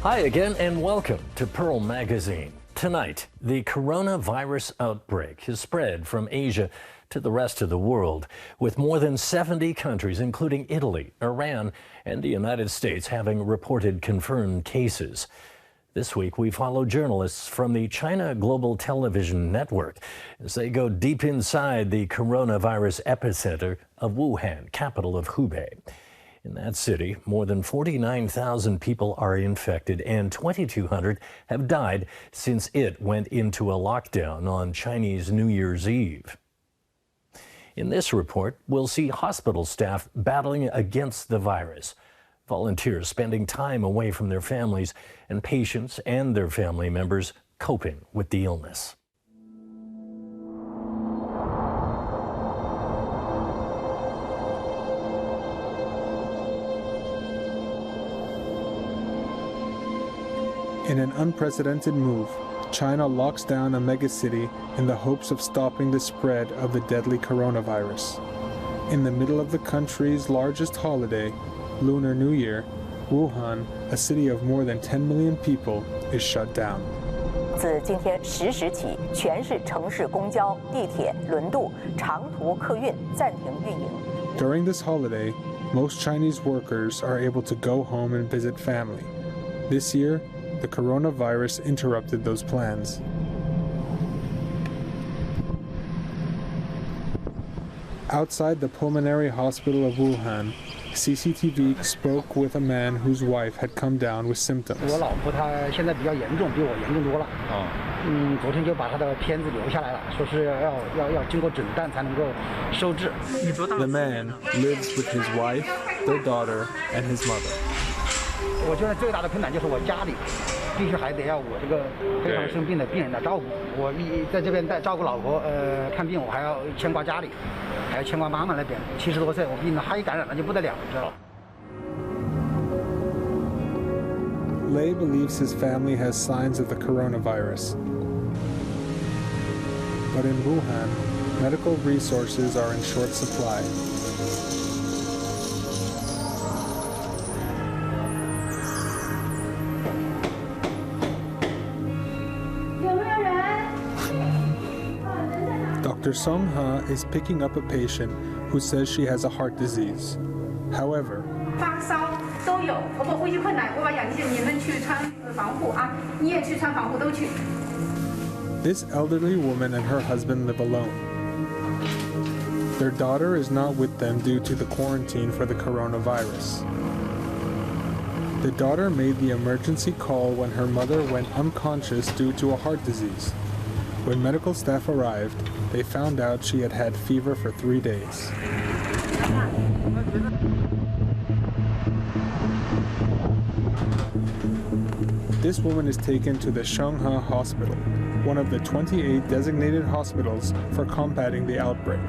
Hi again and welcome to Pearl Magazine. Tonight, the coronavirus outbreak has spread from Asia to the rest of the world, with more than 70 countries, including Italy, Iran, and the United States, having reported confirmed cases. This week, we follow journalists from the China Global Television Network as they go deep inside the coronavirus epicenter of Wuhan, capital of Hubei. In that city, more than 49,000 people are infected and 2,200 have died since it went into a lockdown on Chinese New Year's Eve. In this report, we'll see hospital staff battling against the virus, volunteers spending time away from their families, and patients and their family members coping with the illness. In an unprecedented move, China locks down a megacity in the hopes of stopping the spread of the deadly coronavirus. In the middle of the country's largest holiday, Lunar New Year, Wuhan, a city of more than 10 million people, is shut down. 自今天10时起，全市城市公交、地铁、轮渡、长途客运暂停运营。 During this holiday, most Chinese workers are able to go home and visit family. This year, the coronavirus interrupted those plans. Outside the Pulmonary Hospital of Wuhan, CCTV spoke with a man whose wife had come down with symptoms. 我老婆她现在比较严重，比我严重多了。昨天就把她的片子留下来了，说是要经过诊断才能够收治。 The man lives with his wife, their daughter, and his mother. 我觉得最大的困难就是我家里必须还得要我这个非常生病的病人来照顾。我在这边在照顾老婆，看病我还要牵挂家里，还要牵挂妈妈那边。70多岁，我病了，他一感染了就不得了，知道吧？ Lei believes his family has signs of the coronavirus. But in Wuhan, medical resources are in short supply. Dr. Song Ha is picking up a patient who says she has a heart disease. However, 发烧都有，我们呼吸困难，我把氧气，你们去穿防护啊，你也去穿防护，都去。 this elderly woman and her husband live alone. Their daughter is not with them due to the quarantine for the coronavirus. The daughter made the emergency call when her mother went unconscious due to a heart disease. When medical staff arrived, they found out she had had fever for 3 days. This woman is taken to the Wuhan Hospital, one of the 28 designated hospitals for combating the outbreak.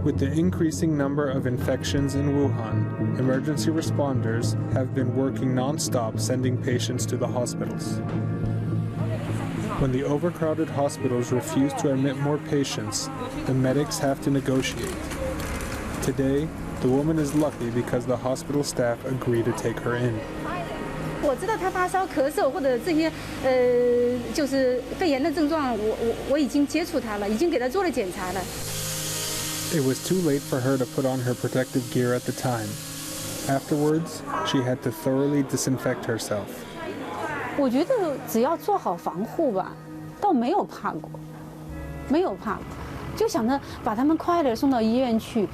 With the increasing number of infections in Wuhan, emergency responders have been working non-stop sending patients to the hospitals. When the overcrowded hospitals refuse to admit more patients, the medics have to negotiate. Today, the woman is lucky because the hospital staff agree to take her in. 我知道她发烧、咳嗽或者这些就是肺炎的症状，我已经接触她了，已经给她做了检查了。 It was too late for her to put on her protective gear at the time. Afterwards, she had to thoroughly disinfect herself. 我觉得只要做好防护吧，倒没有怕过，没有怕过，就想着把他们快点送到医院去，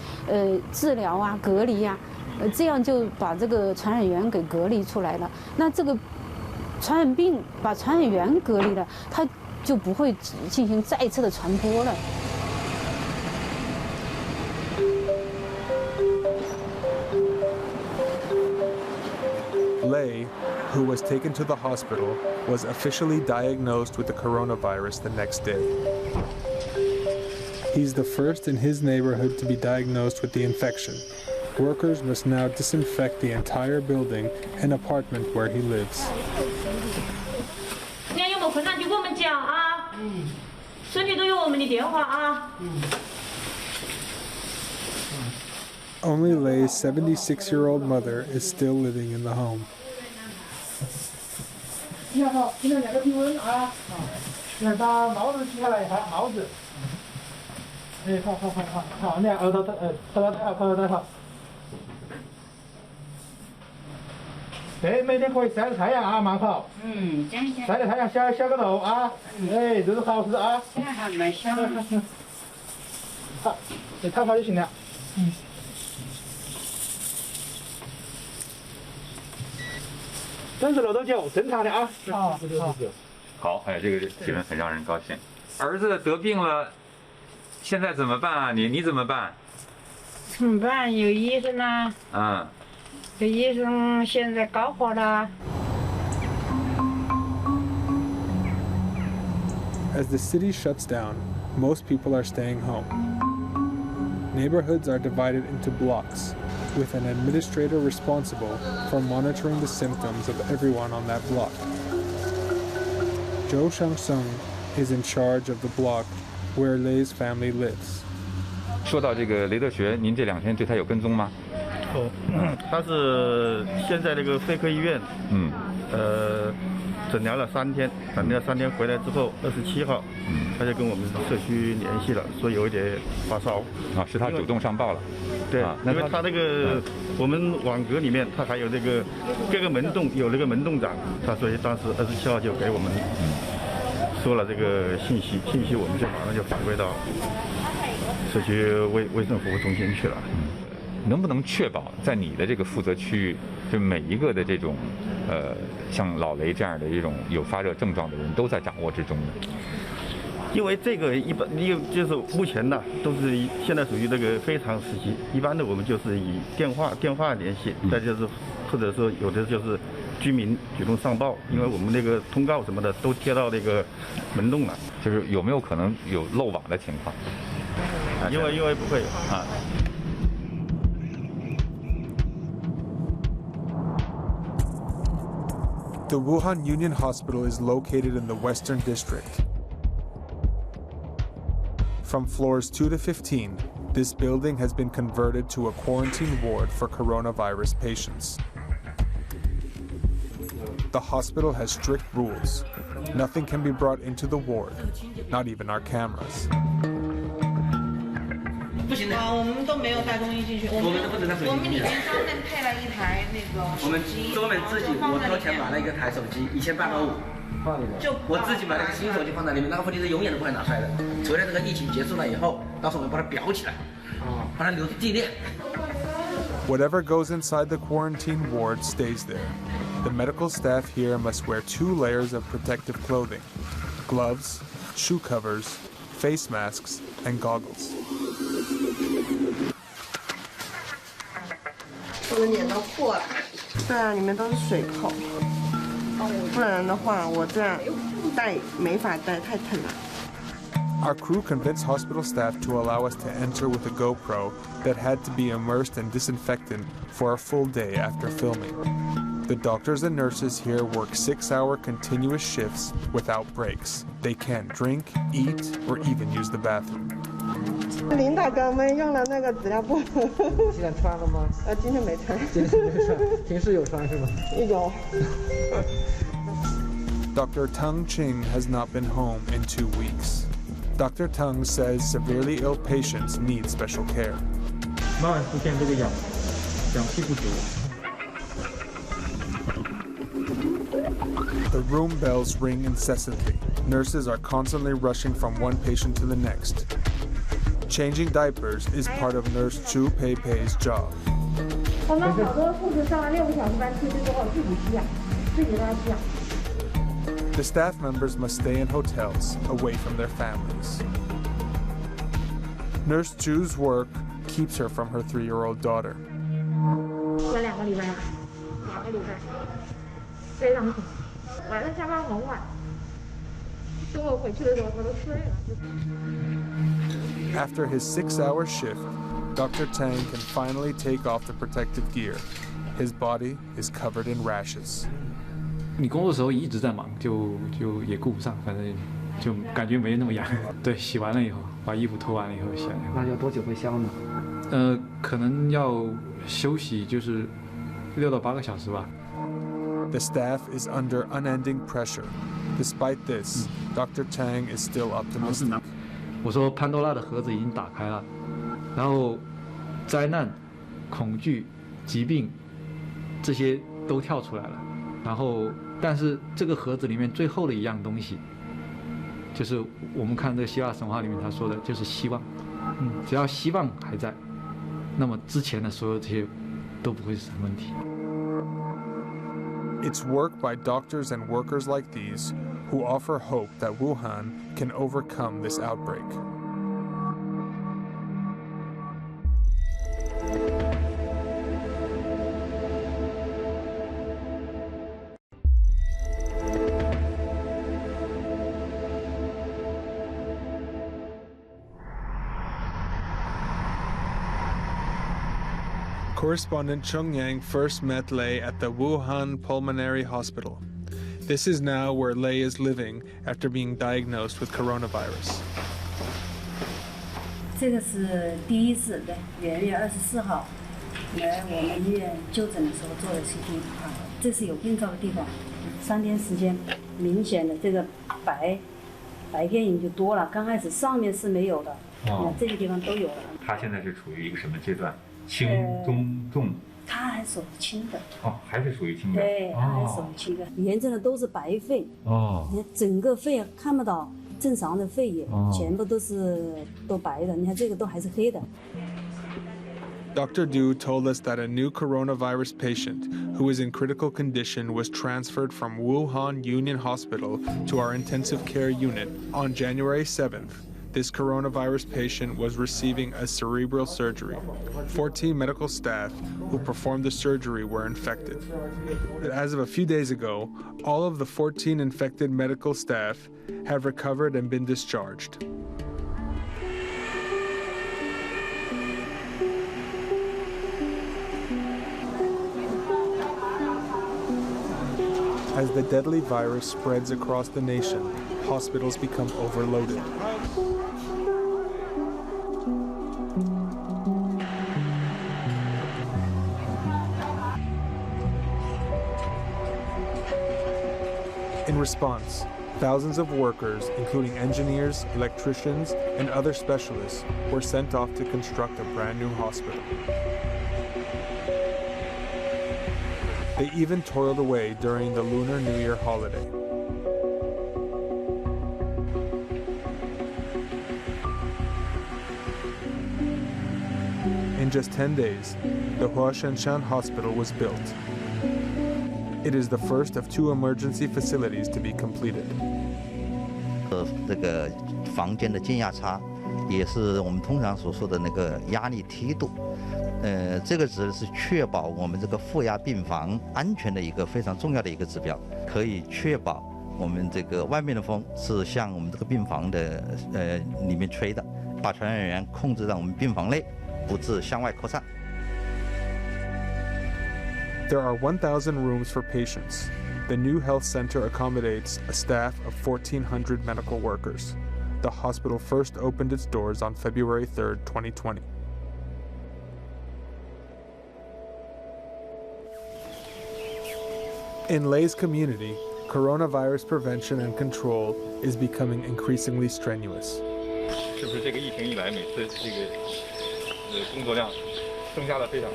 治疗啊、隔离啊，这样就把这个传染源给隔离出来了。那这个传染病把传染源隔离了，它就不会进行再次的传播了。 Lei, who was taken to the hospital, was officially diagnosed with the coronavirus the next day. He's the first in his neighborhood to be diagnosed with the infection. Workers must now disinfect the entire building and apartment where he lives. 你要有没困难就给我们讲啊，孙女都有我们的电话啊。Only Lei's 76-year-old mother is still living in the home. 你好，今天2个体温啊，来把帽子取下来一下，帽子。哎，好，你看耳朵戴好。对，每天可以晒着太阳啊，慢跑。晒着太阳消个痘啊。哎，这是好事啊。还蛮香。好，你躺好就行了。30度9，正常的啊。好，哎，这个提问很让人高兴。儿子得病了，现在怎么办啊？你怎么办？怎么办？有医生啦。有医生现在高火了。As the city shuts down, most people are staying home. Neighborhoods are divided into blocks, with an administrator responsible for monitoring the symptoms of everyone on that block. Zhou Shangsung is in charge of the block where Lei's family lives. 说到这个雷德学，您这2天对他有跟踪吗？他是先在那个肺科医院，诊疗了3天，回来之后，27号，他就跟我们社区联系了，说有一点发烧。啊，是他主动上报了。对，因为他那个我们网格里面，他还有这个各个门洞有那个门洞长，他所以当时27号就给我们说了这个信息我们就马上就反馈到社区卫生服务中心去了。能不能确保在你的这个负责区域，就每一个的这种像老雷这样的这种有发热症状的人都在掌握之中呢？因为这个一般，就是目前呢都是现在属于这个非常时期，一般的我们就是以电话联系，再就是或者说有的就是居民主动上报，因为我们那个通告什么的都贴到那个门洞了。就是有没有可能有漏网的情况？因为不会有啊。The Wuhan Union Hospital is located in the Western District. From floors 2 to 15, this building has been converted to a quarantine ward for coronavirus patients. The hospital has strict rules. Nothing can be brought into the ward, not even our cameras. 不行的，我们都没有带东西进去，我们都不能带手机。我们里面专门配了一台那个手机，我们专门自己，我掏钱买了一个台手机，1850。就我自己买了个新手机放在里面，那个手机是永远都不会拿出来的，除了这个疫情结束了以后，到时候我们把它裱起来，把它留着纪念。Whatever goes inside the quarantine ward stays there. The medical staff here must wear 2 layers of protective clothing: gloves, shoe covers, face masks, and goggles. 我的脸都破了。对啊，里面都是水泡，不然的话我这样戴没法戴，太疼了。Our crew convinced hospital staff to allow us to enter with a GoPro that had to be immersed in disinfectant for a full day after filming. The doctors and nurses here work 6-hour continuous shifts without breaks. They can't drink, eat, or even use the bathroom. 领导给我们用了那个纸尿布。现在穿了吗？今天没穿。今天没穿，平时有穿是吗？有。Dr. Teng Ching has not been home in 2 weeks. Dr. Teng says severely ill patients need special care. 慢慢出现这个氧气不足。The room bells ring incessantly. Nurses are constantly rushing from one patient to the next. Changing diapers is part of Nurse Chu Pei Pei's job. 我们好多护士上了6个小时班出去之后自己吸氧，自己拉吸氧。The staff members must stay in hotels, away from their families. Nurse Chu's work keeps her from her 3-year-old daughter. 有2个礼拜了，2个礼拜，非常苦。晚上下班很晚，中午回去的时候他都睡了。After his 6-hour shift, Dr. Tang can finally take off the protective gear. His body is covered in rashes. 你工作的时候一直在忙，就也顾不上，反正就感觉没那么痒。对，洗完了以后，把衣服脱完了以后洗。那要多久会消呢？可能要休息就是6到8个小时吧。The staff is under unending pressure. Despite this, Dr. Tang is still optimistic. 我说潘多拉的盒子已经打开了，然后灾难、恐惧、疾病这些都跳出来了，然后但是这个盒子里面最后的一样东西，就是我们看这个希腊神话里面他说的，就是希望。只要希望还在，那么之前的所有这些都不会是问题。It's work by doctors and workers like these who offer hope that Wuhan can overcome this outbreak. Correspondent Chung Yang first met Lei at the Wuhan Pulmonary Hospital. This is now where Lei is living after being diagnosed with coronavirus. 这个是第一次的2月24号来我们医院就诊的时候做的 CT 啊，这是有病灶的地方，3天时间，明显的这个白变影就多了，刚开始上面是没有的，这个地方都有了。他现在是处于一个什么阶段？轻、中、重？他还属于轻的。还是属于轻的。对，他还属于轻的。炎症的都是白肺。你看整个肺看不到正常的肺液，全部都白的。你看这个都还是黑的。Dr. Du told us that a new coronavirus patient who is in critical condition was transferred from Wuhan Union Hospital to our intensive care unit on January 7th. This coronavirus patient was receiving a cerebral surgery. 14 medical staff who performed the surgery were infected. But as of a few days ago, all of the 14 infected medical staff have recovered and been discharged. As the deadly virus spreads across the nation, hospitals become overloaded. In response, thousands of workers, including engineers, electricians, and other specialists, were sent off to construct a brand new hospital. They even toiled away during the Lunar New Year holiday. In just 10 days, the Huashanshan Hospital was built. It is the first of 2 emergency facilities to be completed. 这个房间的间压差，也是我们通常所说的那个压力梯度。这个指的是确保我们这个负压病房安全的一个非常重要的一个指标，可以确保我们这个外面的风是向我们这个病房的里面吹的，把传染源控制在我们病房内，不致向外扩散。There are 1,000 rooms for patients. The new health center accommodates a staff of 1,400 medical workers. The hospital first opened its doors on February 3rd, 2020. In Lei's community, coronavirus prevention and control is becoming increasingly strenuous. 是不是这个疫情以来，每次这个工作量增加了非常？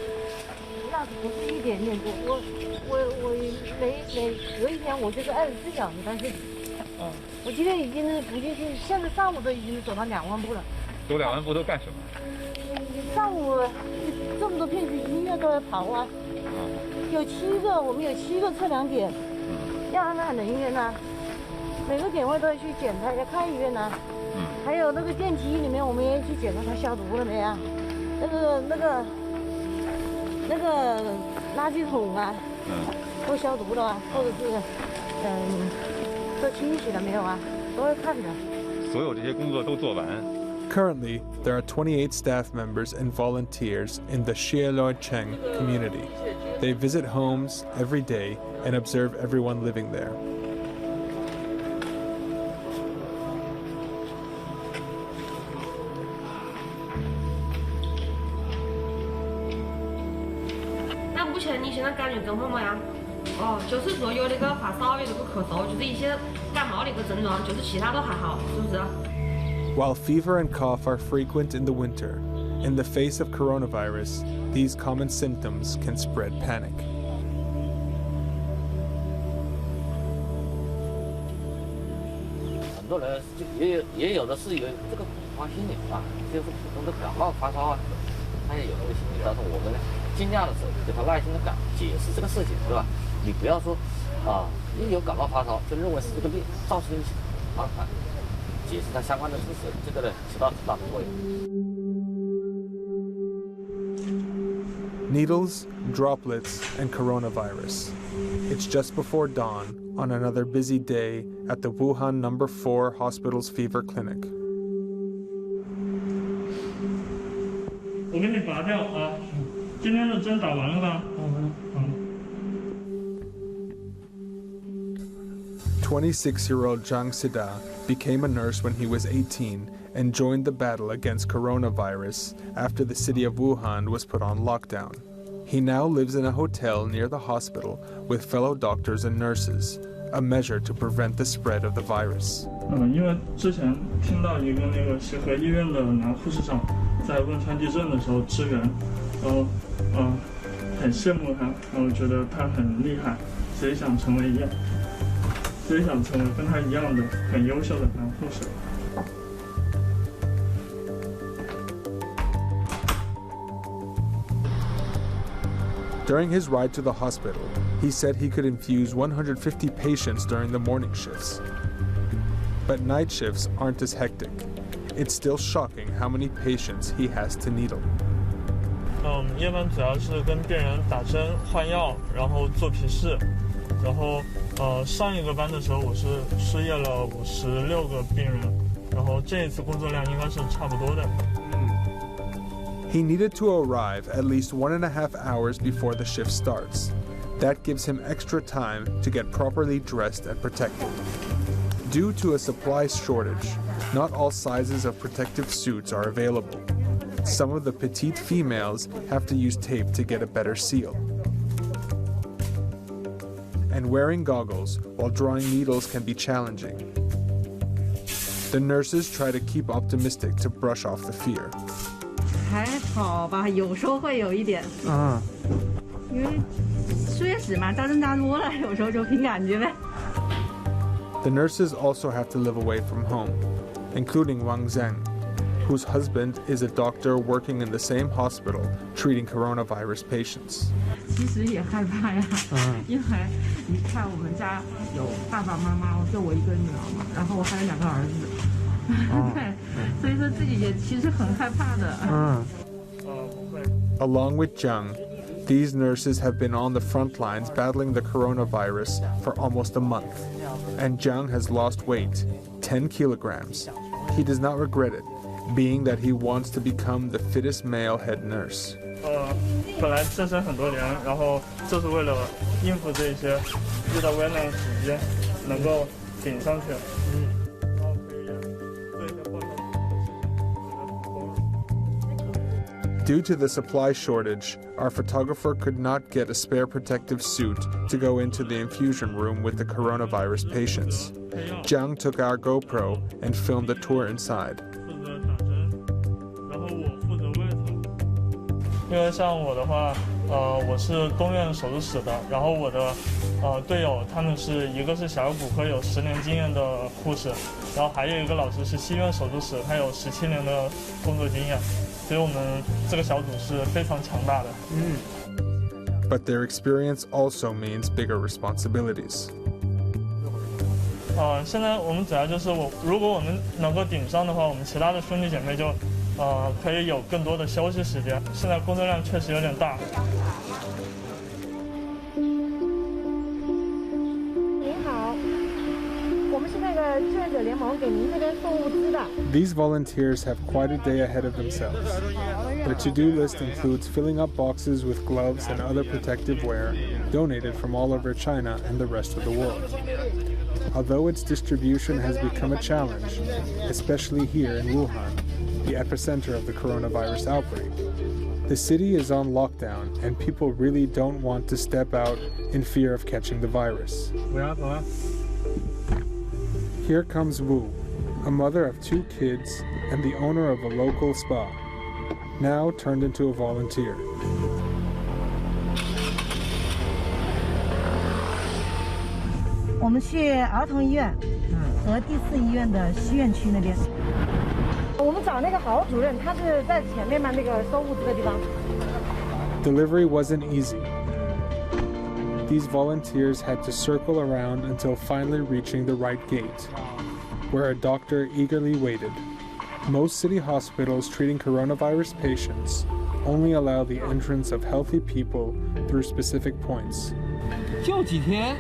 那不是一点点多，我每隔一天我就是24小时单身。我今天已经不进去，现在上午都已经走到2万步了。走2万步都干什么？上午这么多片区医院都要跑啊。我们有7个测量点，要安排人员呢，每个点位都要去检查，要看医院呢。还有那个电梯里面，我们也去检查它消毒了没啊？那个垃圾桶啊，都消毒了啊，或者是都清洗了没有啊？都要看的。所有这些工作都做完。Currently, there are 28 staff members and volunteers in the Xiaoluocheng community. They visit homes every day and observe everyone living there. 目前你现在感觉状况么样？哦，就是说有那个发烧，有那个咳嗽，就是一些感冒那个症状，就是其他都还好，是不是？ While fever and cough are frequent in the winter, in the face of coronavirus, these common symptoms can spread panic. 很多人就也有的是有这个恐慌心理啊，就是普通的感冒发烧啊，他也有那个心理。但是我们呢，尽量的是给他耐心的解释这个事情，对吧？你不要说啊，一有感冒发烧就认为是这个病造成的麻烦，解释他相关的知识，这个呢起到很大的作用。 Needles, droplets, and coronavirus. It's just before dawn on another busy day at the Wuhan No. 4 Hospital's fever clinic. 我给你拔掉啊！今天的针打完了吧？26-year-old Zhang Sida became a nurse when he was 18 and joined the battle against coronavirus after the city of Wuhan was put on lockdown. He now lives in a hotel near the hospital with fellow doctors and nurses, a measure to prevent the spread of the virus. 因为之前听到一个那个协和医院的男护士长在汶川地震的时候支援，然后很羡慕他，然后觉得他很厉害，所以想成为跟他一样的很优秀的男护士。 During his ride to the hospital, he said he could infuse 150 patients during the morning shifts. But night shifts aren't as hectic. It's still shocking how many patients he has to needle. 夜班主要是跟病人打针、换药，然后做皮试。然后上一个班的时候我是输液了56个病人，然后这一次工作量应该是差不多的。 He needed to arrive at least 1.5 hours before the shift starts. That gives him extra time to get properly dressed and protected. Due to a supply shortage, not all sizes of protective suits are available. Some of the petite females have to use tape to get a better seal. And wearing goggles while drawing needles can be challenging. The nurses try to keep optimistic to brush off the fear. 还好吧，有时候会有一点。因为输液室嘛，扎针扎多了，有时候就凭感觉呗。The nurses also have to live away from home, including Wang Zheng, whose husband is a doctor working in the same hospital treating coronavirus patients. 其实也害怕呀，因为你看我们家有爸爸妈妈，就我一个女儿嘛，然后我还有2个儿子。 对，所以说自己也其实很害怕的。Along with Zhang, these nurses have been on the front lines battling the coronavirus for almost a month, and Zhang has lost weight, 10 kilograms. He does not regret it, being that he wants to become the fittest male head nurse. 本来健身很多年，然后就是为了应付这些遇到危难的时机，能够顶上去。Due to the supply shortage, our photographer could not get a spare protective suit to go into the infusion room with the coronavirus patients. Zhang took our GoPro and filmed a tour inside. 因为像我的话，我是东院手术室的，然后我的队友他们是一个是小儿骨科有10年经验的护士，然后还有一个老师是西院手术室，他有17年的工作经验。 所以我们这个小组是非常强大的。But their experience also means bigger responsibilities. 现在我们主要就是如果我们能够顶上的话，我们其他的兄弟姐妹就可以有更多的休息时间。现在工作量确实有点大。 These volunteers have quite a day ahead of themselves. Their to-do list includes filling up boxes with gloves and other protective wear donated from all over China and the rest of the world. Although its distribution has become a challenge, especially here in Wuhan, the epicenter of the coronavirus outbreak, The city is on lockdown, and people really don't want to step out in fear of catching the virus. Here comes Wu, a mother of 2 kids and the owner of a local spa, now turned into a volunteer. 我们去儿童医院和第4医院的西院区那边。我们找那个郝主任，他是在前面嘛，那个收物资的地方。Delivery wasn't easy. These volunteers had to circle around until finally reaching the right gate, where a doctor eagerly waited. Most city hospitals treating coronavirus patients only allow the entrance of healthy people through specific points. 就几天，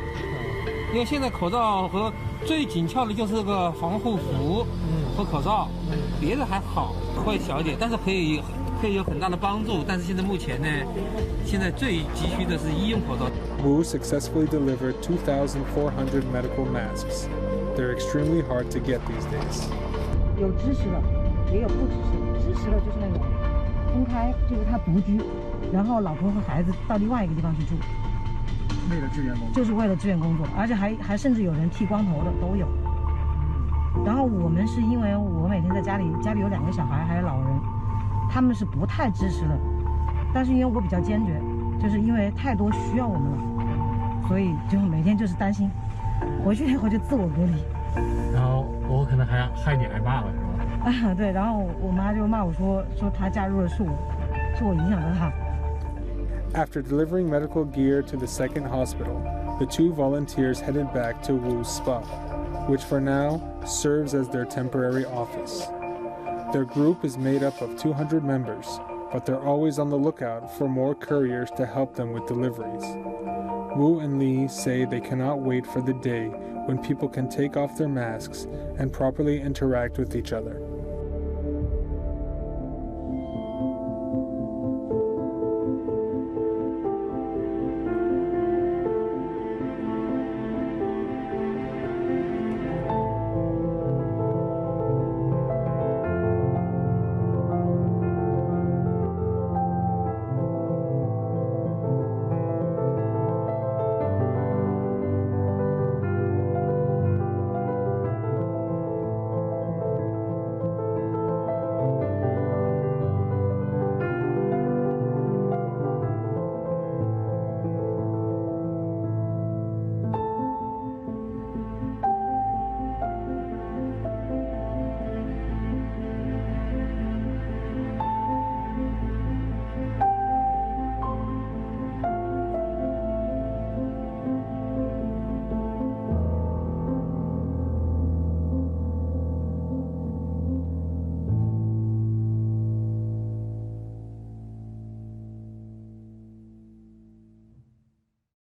因为现在口罩和最紧俏的就是个防护服和口罩，别的还好，会小一点，但是可以有很大的帮助。但是现在目前呢，现在最急需的是医用口罩。Wu successfully delivered 2,400 medical masks. They're extremely hard to get these days. 有支持的，也有不支持的。支持的就是那种分开，就是他独居，然后老婆和孩子到另外一个地方去住。为了支援工作，就是为了支援工作，而且还甚至有人剃光头的都有。然后我们是因为我每天在家里有2个小孩，还有老人，他们是不太支持的。但是因为我比较坚决，就是因为太多需要我们了，所以就每天就是担心，回去以后就自我隔离。然后我可能还害你害怕了，是吧？啊，对，然后我妈就骂我说她加入了是我影响到她。After delivering medical gear to the second hospital, the 2 volunteers headed back to Wu's spa, which for now serves as their temporary office. Their group is made up of 200 members, but they're always on the lookout for more couriers to help them with deliveries. Wu and Li say they cannot wait for the day when people can take off their masks and properly interact with each other.